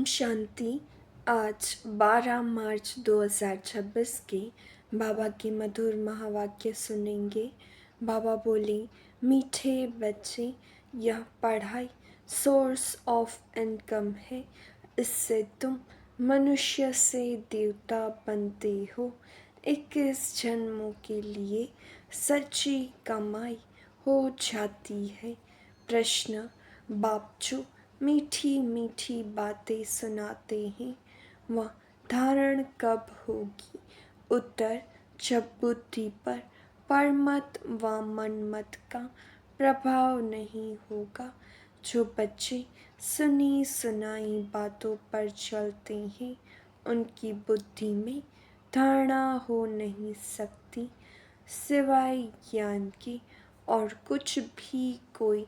ओम शांति। आज 12 मार्च 2026 के बाबा के मधुर महावाक्य सुनेंगे। बाबा बोले, मीठे बच्चे, यह पढ़ाई सोर्स ऑफ इनकम है। इससे तुम मनुष्य से देवता बनते हो। 21 जन्मों के लिए सच्ची कमाई हो जाती है। प्रश्न, बाप जो मीठी मीठी बातें सुनाते हैं वह धारण कब होगी? उत्तर, जब बुद्धि पर परमत व मनमत का प्रभाव नहीं होगा। जो बच्चे सुनी सुनाई बातों पर चलते हैं उनकी बुद्धि में धारणा हो नहीं सकती। सिवाय ज्ञान के और कुछ भी कोई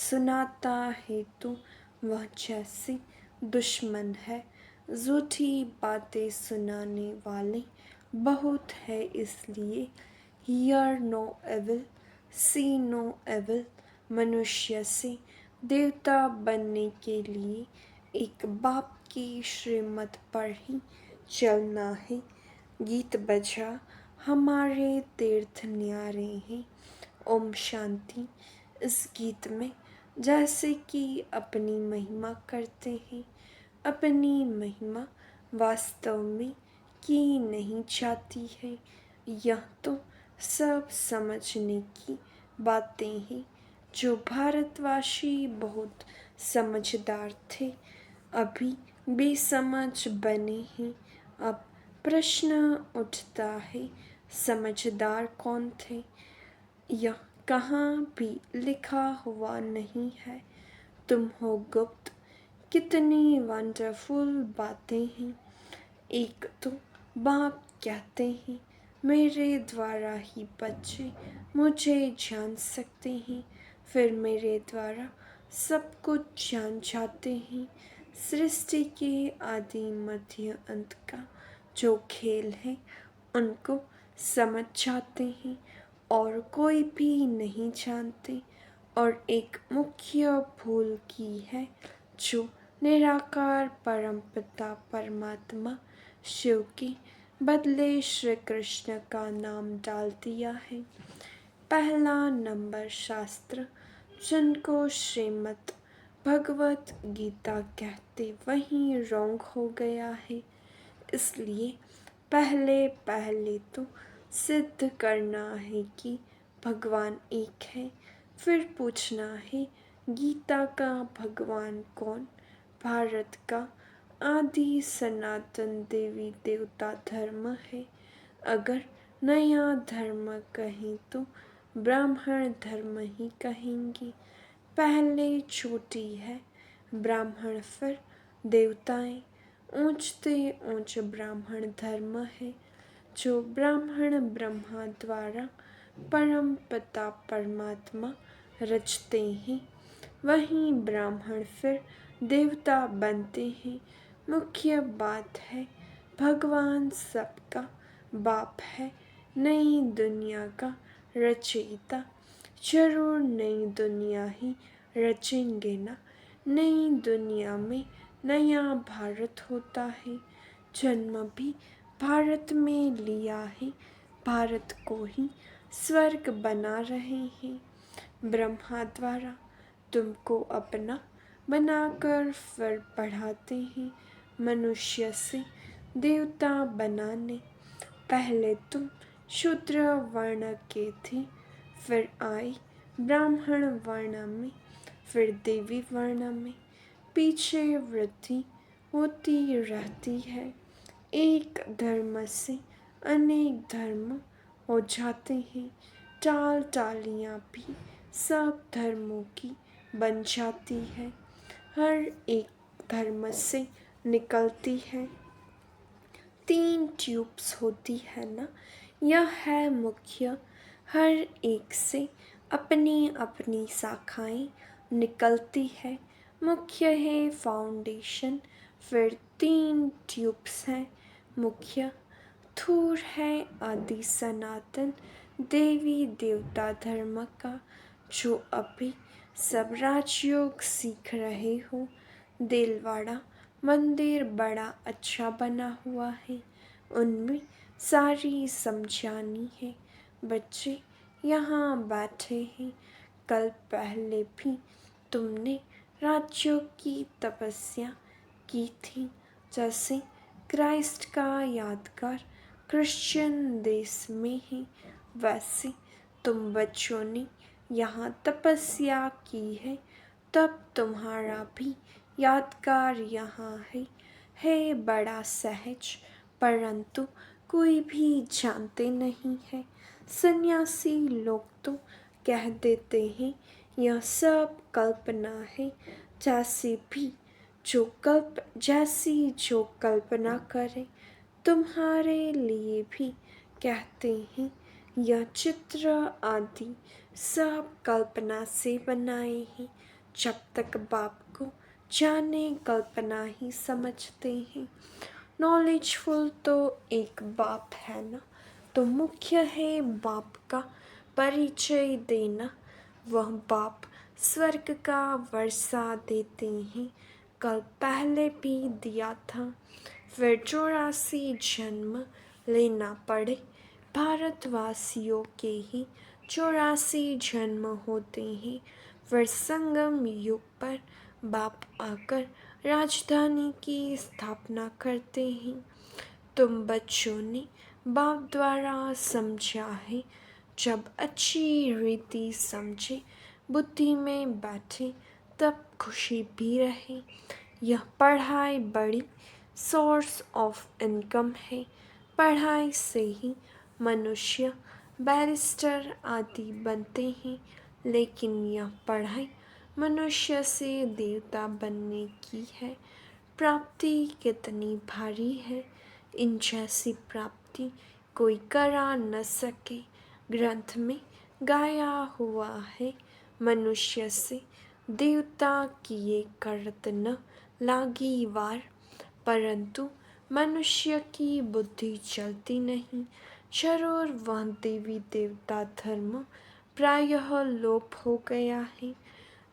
सुनाता है तो वह जैसे दुश्मन है। झूठी बातें सुनाने वाले बहुत है, इसलिए hear no evil, see no evil. मनुष्य से देवता बनने के लिए एक बाप की श्रीमत पर ही चलना है। गीत बजा हमारे तीर्थ न्यारे हैं। ओम शांति। इस गीत में जैसे कि अपनी महिमा करते हैं, अपनी महिमा वास्तव में की नहीं जाती है। यह तो सब समझने की बातें हैं। जो भारतवासी बहुत समझदार थे अभी बेसमझ बने हैं। अब प्रश्न उठता है, समझदार कौन थे? यह कहाँ भी लिखा हुआ नहीं है। तुम हो गुप्त। कितनी वंडरफुल बातें हैं। एक तो बाप कहते हैं, मेरे द्वारा ही बच्चे मुझे जान सकते हैं। फिर मेरे द्वारा सब कुछ जान जाते हैं। सृष्टि के आदि मध्य अंत का जो खेल है उनको समझ जाते हैं और कोई भी नहीं जानते। और एक मुख्य भूल की है जो निराकार परमपिता परमात्मा शिव के बदले श्री कृष्ण का नाम डाल दिया है। पहला नंबर शास्त्र जिनको श्रीमद् भगवत गीता कहते वही रॉन्ग हो गया है। इसलिए पहले पहले तो सिद्ध करना है कि भगवान एक है। फिर पूछना है, गीता का भगवान कौन? भारत का आदि सनातन देवी देवता धर्म है। अगर नया धर्म कहें तो ब्राह्मण धर्म ही कहेंगे। पहले चोटी है ब्राह्मण, फिर देवताएं। ऊंचते ऊंच ब्राह्मण धर्म है। जो ब्राह्मण ब्रह्मा द्वारा परम पिता परमात्मा रचते हैं वहीं ब्राह्मण फिर देवता बनते हैं। मुख्य बात है भगवान सबका बाप है, नई दुनिया का रचयिता। जरूर नई दुनिया ही रचेंगे ना। नई दुनिया में नया भारत होता है। जन्म भी भारत में लिया है। भारत को ही स्वर्ग बना रहे हैं। ब्रह्मा द्वारा तुमको अपना बनाकर फिर पढ़ाते हैं मनुष्य से देवता बनाने। पहले तुम शूद्र वर्ण के थे, फिर आए ब्राह्मण वर्ण में, फिर देवी वर्ण में। पीछे वृद्धि होती रहती है। एक धर्म से अनेक धर्म हो जाते हैं। टाल टालियाँ भी सब धर्मों की बन जाती है। हर एक धर्म से निकलती है। 3 ट्यूब्स होती है ना, यह है मुख्य। हर एक से अपनी अपनी शाखाएं निकलती है। मुख्य है फाउंडेशन, फिर 3 ट्यूब्स हैं मुख्य। थूर है आदि सनातन देवी देवता धर्म का जो अभी सब राजयोग सीख रहे हो। दिलवाड़ा मंदिर बड़ा अच्छा बना हुआ है, उनमें सारी समझानी है। बच्चे यहाँ बैठे हैं, कल पहले भी तुमने राज्यों की तपस्या की थी, जैसे क्राइस्ट का यादगार क्रिश्चियन देश में है, वैसे तुम बच्चों ने यहाँ तपस्या की है, तब तुम्हारा भी यादगार यहाँ है बड़ा सहज, परंतु कोई भी जानते नहीं है। सन्यासी लोग तो कह देते हैं यह सब कल्पना है, जैसी जो कल्पना करे। तुम्हारे लिए भी कहते हैं यह चित्र आदि सब कल्पना से बनाए हैं। जब तक बाप को जाने कल्पना ही समझते हैं। नॉलेजफुल तो एक बाप है ना, तो मुख्य है बाप का परिचय देना। वह बाप स्वर्ग का वर्षा देते हैं, कल पहले भी दिया था, फिर 84 जन्म लेना पड़े। भारतवासियों के ही 84 जन्म होते हैं, फिर संगम युग पर बाप आकर राजधानी की स्थापना करते हैं। तुम बच्चों ने बाप द्वारा समझा है, जब अच्छी रीति समझे, बुद्धि में बैठे, तब खुशी भी रहे। यह पढ़ाई बड़ी सोर्स ऑफ इनकम है, पढ़ाई से ही मनुष्य बैरिस्टर आदि बनते हैं, लेकिन यह पढ़ाई मनुष्य से देवता बनने की है। प्राप्ति कितनी भारी है, इन जैसी प्राप्ति कोई करा न सके। ग्रंथ में गाया हुआ है, मनुष्य से देवता किए करत न लागी वार, परंतु मनुष्य की बुद्धि चलती नहीं। जरूर वह देवी देवता धर्म प्रायः लोप हो गया है।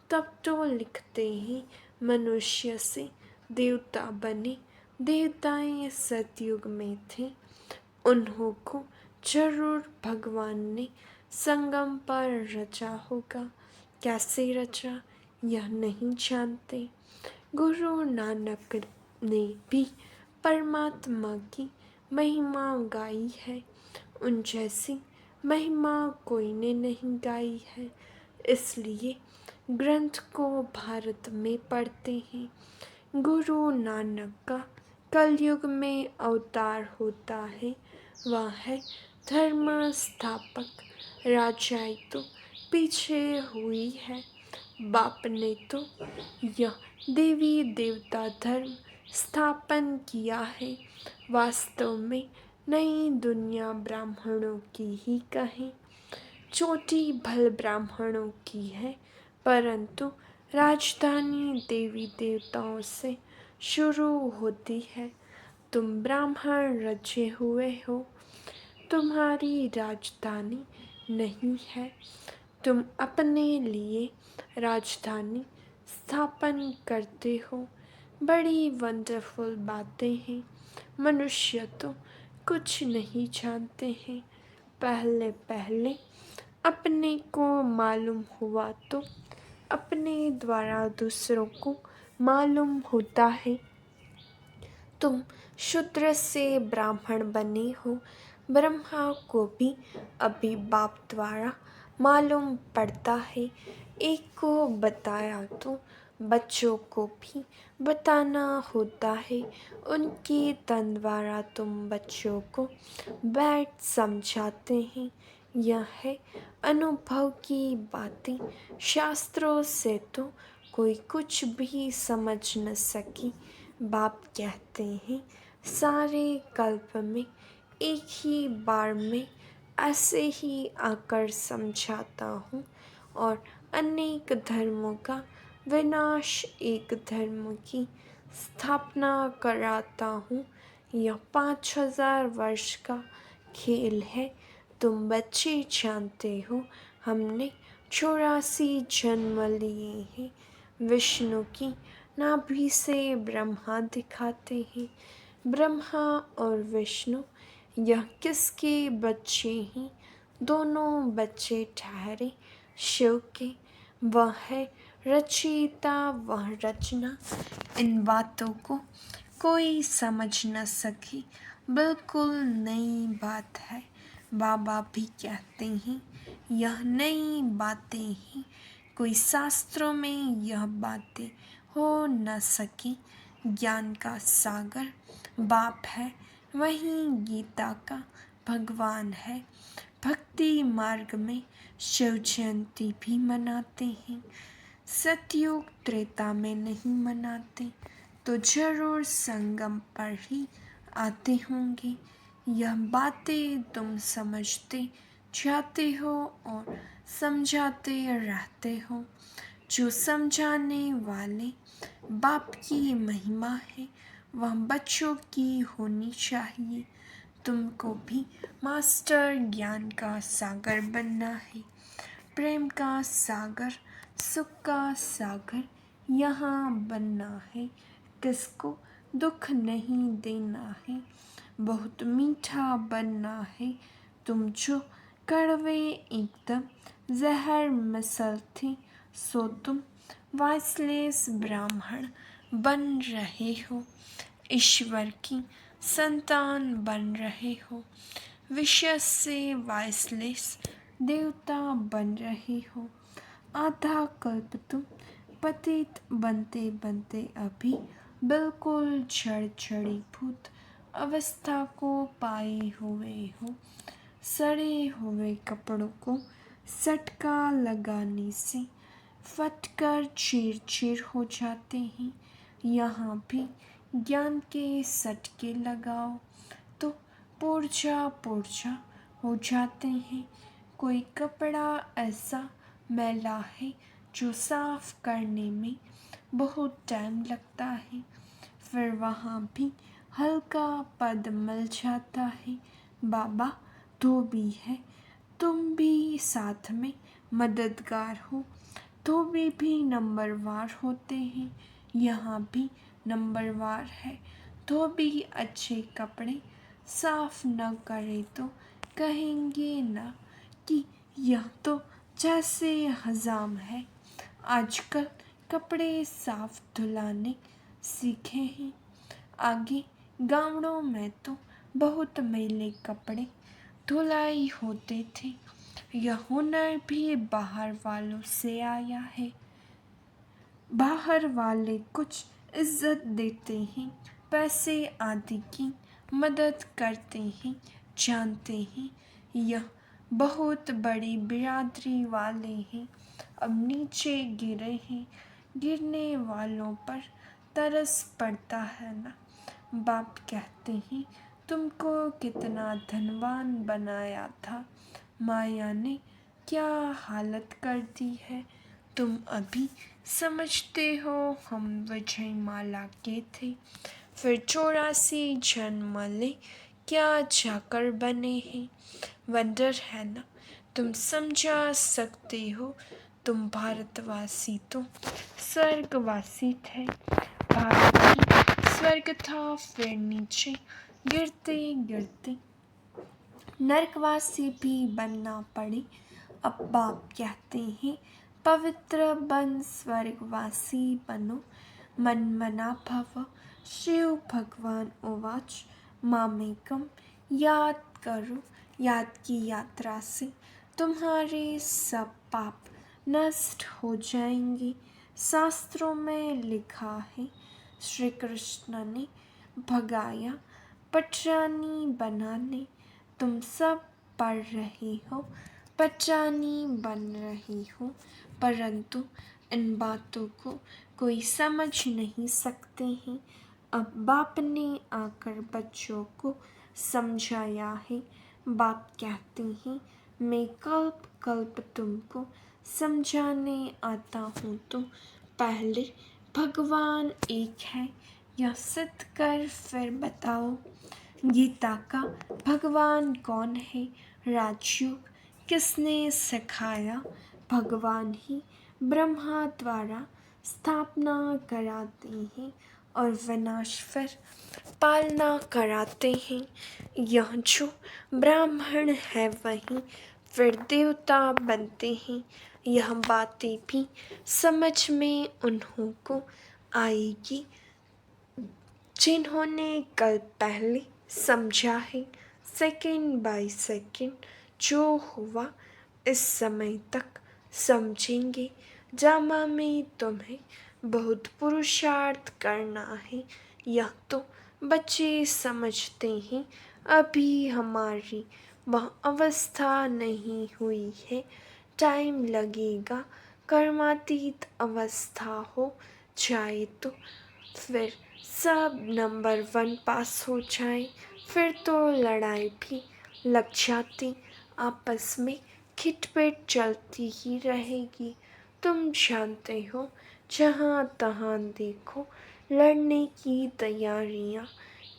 तब तो लिखते हैं मनुष्य से देवता बने, देवताएं सतयुग में थे, उन्हों को जरूर भगवान ने संगम पर रचा होगा। कैसे रचा यह नहीं जानते। गुरु नानक ने भी परमात्मा की महिमा गाई है, उन जैसी महिमा कोई ने नहीं गाई है, इसलिए ग्रंथ को भारत में पढ़ते हैं। गुरु नानक का कलयुग में अवतार होता है, वह है धर्म स्थापक। राजाई तो पीछे हुई है, बाप ने तो यह देवी देवता धर्म स्थापन किया है। वास्तव में नई दुनिया ब्राह्मणों की ही कहें, चोटी भल ब्राह्मणों की है, परंतु राजधानी देवी देवताओं से शुरू होती है। तुम ब्राह्मण रचे हुए हो, तुम्हारी राजधानी नहीं है, तुम अपने लिए राजधानी स्थापन करते हो। बड़ी वंडरफुल बातें हैं। मनुष्य तो कुछ नहीं जानते हैं, पहले पहले अपने को मालूम हुआ तो अपने द्वारा दूसरों को मालूम होता है। तुम शूद्र से ब्राह्मण बने हो, ब्रह्मा को भी अभी बाप द्वारा मालूम पड़ता है। एक को बताया तो बच्चों को भी बताना होता है, उनके तन द्वारा तुम बच्चों को बैठ समझाते हैं। यह है अनुभव की बातें, शास्त्रों से तो कोई कुछ भी समझ न सकी। बाप कहते हैं सारे कल्प में एक ही बार में ऐसे ही आकर समझाता हूँ, और अनेक धर्मों का विनाश एक धर्म की स्थापना कराता हूँ। यह 5000 वर्ष का खेल है, तुम बच्चे जानते हो। हमने 84 जन्म लिए हैं, विष्णु की नाभि से ब्रह्मा दिखाते हैं। ब्रह्मा और विष्णु यह किसके बच्चे हैं? दोनों बच्चे ठहरे शिव के। वह है रचयिता, वह रचना। इन बातों को कोई समझ न सके, बिल्कुल नई बात है। बाबा भी कहते हैं यह नई बातें हैं, कोई शास्त्रों में यह बातें हो न सकी। ज्ञान का सागर बाप है, वहीं गीता का भगवान है। भक्ति मार्ग में शिव जयंती भी मनाते हैं। सतयुग त्रेता में नहीं मनाते, तो जरूर संगम पर ही आते होंगे। यह बातें तुम समझते जाते हो और समझाते रहते हो। जो समझाने वाले बाप की महिमा है, वह बच्चों की होनी चाहिए। तुमको भी मास्टर ज्ञान का सागर बनना है, प्रेम का सागर, सुख का सागर यहाँ बनना है। किसको दुख नहीं देना है, बहुत मीठा बनना है। तुम जो कड़वे एकदम जहर मिसल थे, सो तुम वाइसलेस ब्राह्मण बन रहे हो, ईश्वर की संतान बन रहे हो। विषय से वाइसलेस देवता बन रहे हो। आधा कल्प तुम पतित बनते बनते अभी बिल्कुल जड़ीभूत अवस्था को पाए हुए हो। सड़े हुए कपड़ों को सटका लगाने से फटकर चीर चीर हो जाते हैं। यहाँ भी ज्ञान के सटके लगाओ तो पुर्जा पुर्जा हो जाते हैं। कोई कपड़ा ऐसा मैला है जो साफ करने में बहुत टाइम लगता है, फिर वहाँ भी हल्का पद मिल जाता है। बाबा धोबी है, तुम भी साथ में मददगार हो। धोबी भी नंबरवार होते हैं, यहाँ भी नंबरवार है। धोबी अच्छे कपड़े साफ न करे तो कहेंगे ना कि यह तो जैसे हजाम है। आजकल कपड़े साफ धुलाने सीखे हैं। आगे गाँवों में तो बहुत मैले कपड़े धुलाई होते थे। यह हुनर भी बाहर वालों से आया है। बाहर वाले कुछ इज्जत देते हैं, पैसे आदि की मदद करते हैं, जानते हैं यह बहुत बड़ी बिरादरी वाले हैं। अब नीचे गिरे हैं, गिरने वालों पर तरस पड़ता है ना। बाप कहते हैं तुमको कितना धनवान बनाया था, माया ने क्या हालत कर दी है। तुम अभी समझते हो हम विजय माला के थे, फिर 84 जन्म ले क्या जाकर बने हैं। वंडर है ना, तुम समझा सकते हो। तुम भारतवासी तो स्वर्गवासी थे। भारत ही स्वर्ग था, फिर नीचे गिरते गिरते नरकवासी भी बनना पड़े। अब बाप कहते हैं पवित्र बन स्वर्गवासी बनो। मन मना भव शिव भगवान उवाच मामेकम। याद करो, याद की यात्रा से तुम्हारे सब पाप नष्ट हो जाएंगे। शास्त्रों में लिखा है श्री कृष्ण ने भगाया पटरानी बनाने। तुम सब पढ़ रहे हो, पटरानी बन रही हो, परंतु इन बातों को कोई समझ नहीं सकते हैं। अब बाप ने आकर बच्चों को समझाया है। बाप कहते हैं मैं कल्प कल्प तुमको समझाने आता हूँ, तो पहले भगवान एक है यह सिद्ध कर फिर बताओ। गीता का भगवान कौन है? राजयोग किसने सिखाया? भगवान ही ब्रह्मा द्वारा स्थापना कराते हैं और विनाश फिर पालना कराते हैं। यह जो ब्राह्मण है वही फिर देवता बनते हैं। यह बातें भी समझ में उन्हों को आएगी जिन्होंने कल पहले समझा है। सेकंड बाय सेकंड जो हुआ इस समय तक समझेंगे। ड्रामा में तुम्हें बहुत पुरुषार्थ करना है। यह तो बच्चे समझते हैं। अभी हमारी वह अवस्था नहीं हुई है। टाइम लगेगा। कर्मातीत अवस्था हो जाए तो फिर सब नंबर 1 पास हो जाए। फिर तो लड़ाई भी लग जाती। आपस में खिटपिट चलती ही रहेगी। तुम जानते हो जहाँ तहाँ देखो लड़ने की तैयारियाँ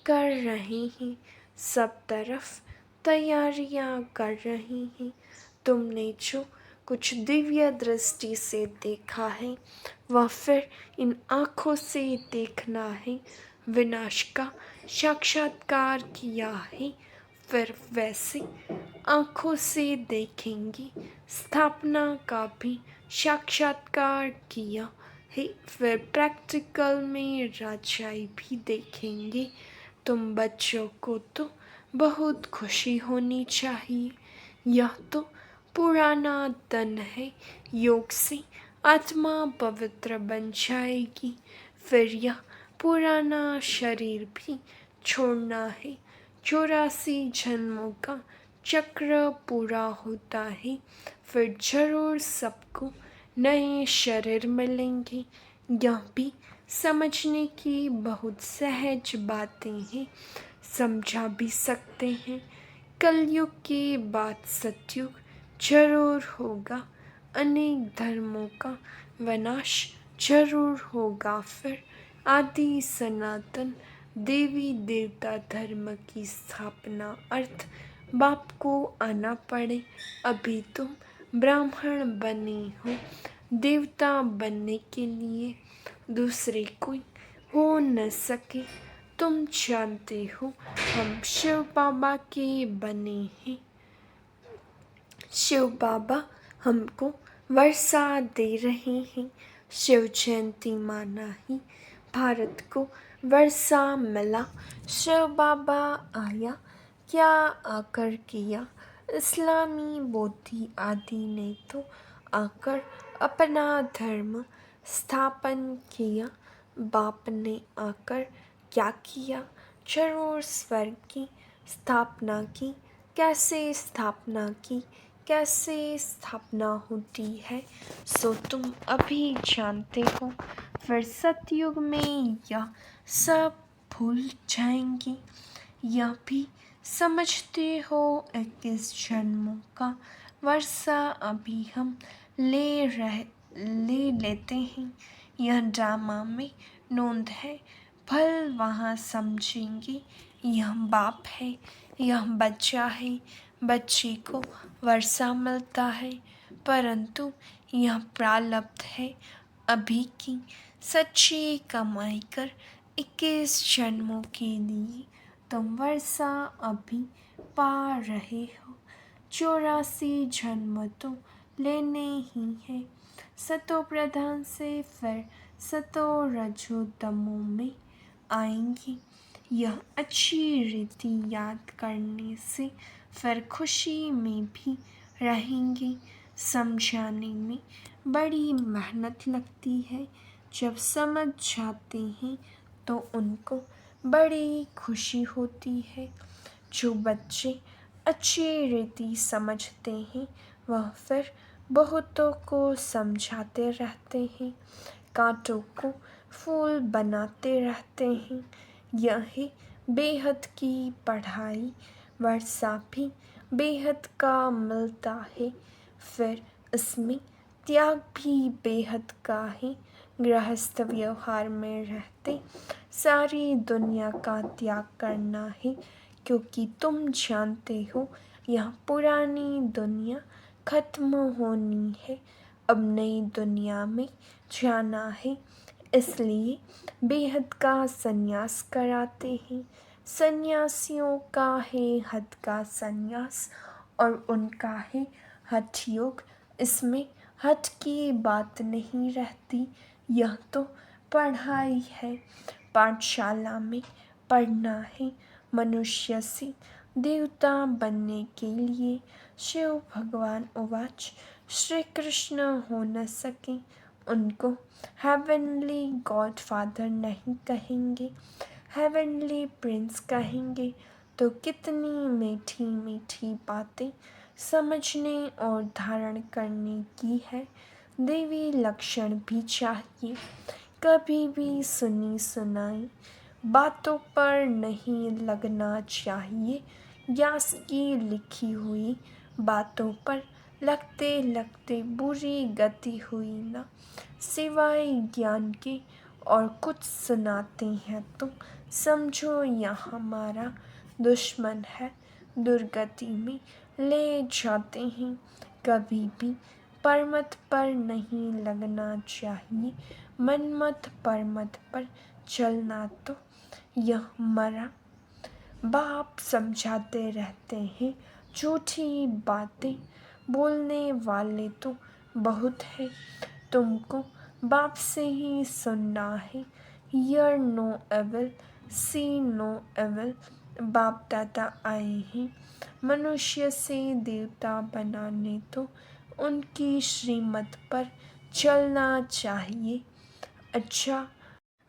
कर रहे हैं। सब तरफ तैयारियाँ कर रहे हैं। तुमने जो कुछ दिव्य दृष्टि से देखा है वह फिर इन आँखों से देखना है। विनाश का साक्षात्कार किया है फिर वैसे आँखों से देखेंगे। स्थापना का भी साक्षात्कार किया है फिर प्रैक्टिकल में राजाई भी देखेंगे। तुम बच्चों को तो बहुत खुशी होनी चाहिए। यह तो पुराना तन है। योग से आत्मा पवित्र बन जाएगी। फिर यह पुराना शरीर भी छोड़ना है। 84 जन्मों का चक्र पूरा होता है। फिर जरूर सबको नए शरीर मिलेंगे। यह भी समझने की बहुत सहज बातें हैं। समझा भी सकते हैं। कलयुग के बाद सतयुग जरूर होगा। अनेक धर्मों का विनाश जरूर होगा। फिर आदि सनातन देवी देवता धर्म की स्थापना अर्थ बाप को आना पड़े। अभी तुम ब्राह्मण बने हो। देवता बनने के लिए दूसरे कोई हो न सके। तुम जानते हो हम शिव बाबा के बने हैं। शिव बाबा हमको वर्षा दे रहे हैं। शिव जयंती माना ही भारत को वर्षा मिला। शिव बाबा आया क्या आकर किया। इस्लामी बौद्धि आदि ने तो आकर अपना धर्म स्थापन किया। बाप ने आकर क्या किया। जरूर स्वर्ग की स्थापना की। कैसे स्थापना की कैसे स्थापना होती है सो तुम अभी जानते हो। फिर सतयुग में यह सब भूल जाएंगी। यह भी समझते हो 21 जन्मों का वर्षा अभी हम ले लेते हैं। यह ड्रामा में नोंद है। फल वहाँ समझेंगे। यह बाप है यह बच्चा है। बच्चे को वर्षा मिलता है परंतु यह प्रारब्ध है। अभी की सच्ची कमाई कर 21 जन्मों के लिए तुम वर्षा अभी पा रहे हो। 84 जन्म तो लेने ही है। सतो प्रधान से फिर सतो रजो तमो में आएंगी। यह अच्छी रीति याद करने से फिर खुशी में भी रहेंगे। समझाने में बड़ी मेहनत लगती है। जब समझ जाते हैं तो उनको बड़ी खुशी होती है। जो बच्चे अच्छी रीति समझते हैं वह फिर बहुतों को समझाते रहते हैं। कांटों को फूल बनाते रहते हैं। यही बेहद की पढ़ाई वर्षा भी बेहद का मिलता है। फिर इसमें त्याग भी बेहद का है। गृहस्थ व्यवहार में रहते सारी दुनिया का त्याग करना है। क्योंकि तुम जानते हो यह पुरानी दुनिया खत्म होनी है। अब नई दुनिया में जाना है, इसलिए बेहद का संन्यास कराते हैं। सन्यासियों का है हद का संन्यास और उनका है हठ योग। इसमें हठ की बात नहीं रहती, यह तो पढ़ाई है। पाठशाला में पढ़ना है मनुष्य से देवता बनने के लिए। शिव भगवान उवाच श्री कृष्ण हो न सके, उनको हेवनली गॉड फादर नहीं कहेंगे, हेवनली प्रिंस कहेंगे। तो कितनी मीठी मीठी बातें समझने और धारण करने की है। देवी लक्षण भी चाहिए, कभी भी सुनी सुनाई बातों पर नहीं लगना चाहिए। व्यास की लिखी हुई बातों पर लगते लगते बुरी गति हुई ना, सिवाय ज्ञान के और कुछ सुनाते हैं तो समझो यह हमारा दुश्मन है, दुर्गति में ले जाते हैं। कभी भी परमत पर नहीं लगना चाहिए, मनमत परमत पर चलना तो यह मरा बाप समझाते रहते हैं। झूठी बातें बोलने वाले तो बहुत है, तुमको बाप से ही सुनना है। Hear no evil, see no evil. बाप दादा आए हैं मनुष्य से देवता बनाने, तो उनकी श्रीमत पर चलना चाहिए। अच्छा,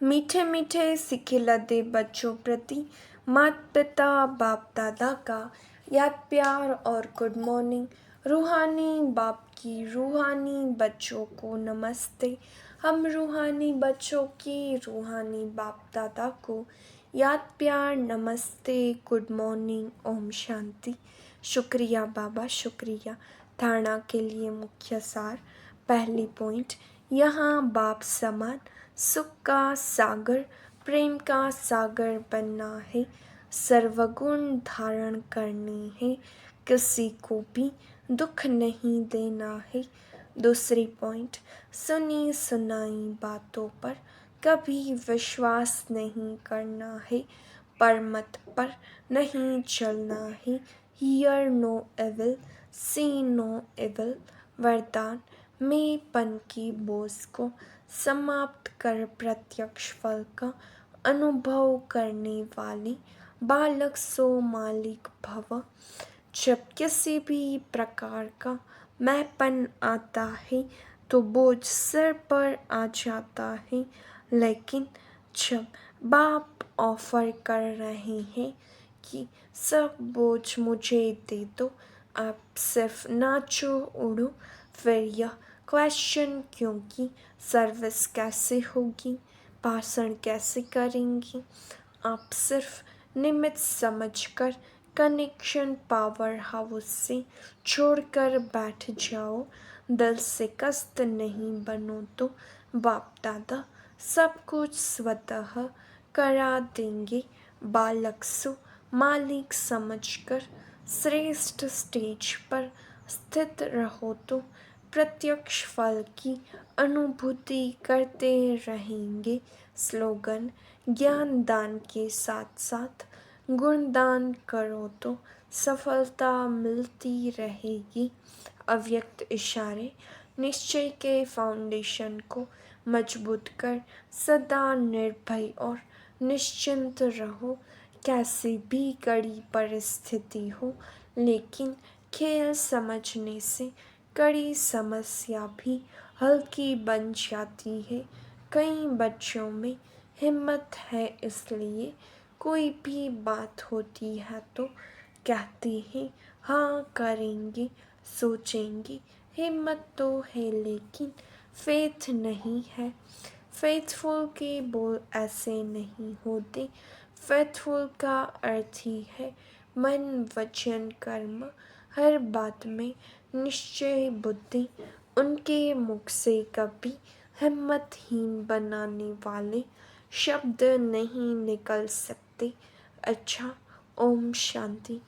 मीठे मीठे सिखिलते बच्चों प्रति माता पिता बाप दादा का याद प्यार और गुड मॉर्निंग। रूहानी बाप की रूहानी बच्चों को नमस्ते। हम रूहानी बच्चों की रूहानी बाप दादा को याद प्यार नमस्ते, गुड मॉर्निंग, ओम शांति। शुक्रिया बाबा, शुक्रिया। धारणा के लिए मुख्य सार। पहली पॉइंट, यहाँ बाप समान सुख का सागर, प्रेम का सागर बनना है, सर्वगुण धारण करने हैं, किसी को भी दुख नहीं देना है। दूसरी पॉइंट, सुनी सुनाई बातों पर कभी विश्वास नहीं करना है, परमत पर नहीं चलना है। Hear no evil, see no evil. वरदान, मेंपन की बोझ को समाप्त कर प्रत्यक्ष फल का अनुभव करने वाले बालक सो मालिक भव। जब किसी भी प्रकार का मैंपन आता है तो बोझ सिर पर आ जाता है, लेकिन जब बाप ऑफर कर रहे हैं कि सब बोझ मुझे दे दो, आप सिर्फ नाचो उड़ो, फिर यह क्वेश्चन क्योंकि सर्विस कैसे होगी, भाषण कैसे करेंगी, आप सिर्फ निमित्त समझकर कनेक्शन पावर हाउस से छोड़कर बैठ जाओ। दिल से कष्ट नहीं बनो तो बाप दादा सब कुछ स्वतः करा देंगे। बालक सो मालिक समझकर श्रेष्ठ स्टेज पर स्थित रहो तो प्रत्यक्ष फल की अनुभूति करते रहेंगे। स्लोगन, ज्ञान दान के साथ साथ गुणदान करो तो सफलता मिलती रहेगी। अव्यक्त इशारे, निश्चय के फाउंडेशन को मजबूत कर सदा निर्भय और निश्चिंत रहो। कैसी भी कड़ी परिस्थिति हो, लेकिन खेल समझने से कड़ी समस्या भी हल्की बन जाती है। कई बच्चों में हिम्मत है, इसलिए कोई भी बात होती है तो कहते हैं हाँ करेंगे, सोचेंगे। हिम्मत तो है लेकिन फेथ नहीं है। फेथफुल के बोल ऐसे नहीं होते। फेथफुल का अर्थ ही है मन वचन कर्म, हर बात में निश्चय बुद्धि। उनके मुख से कभी हिम्मतहीन बनाने वाले शब्द नहीं निकल सकते। अच्छा, ओम शांति।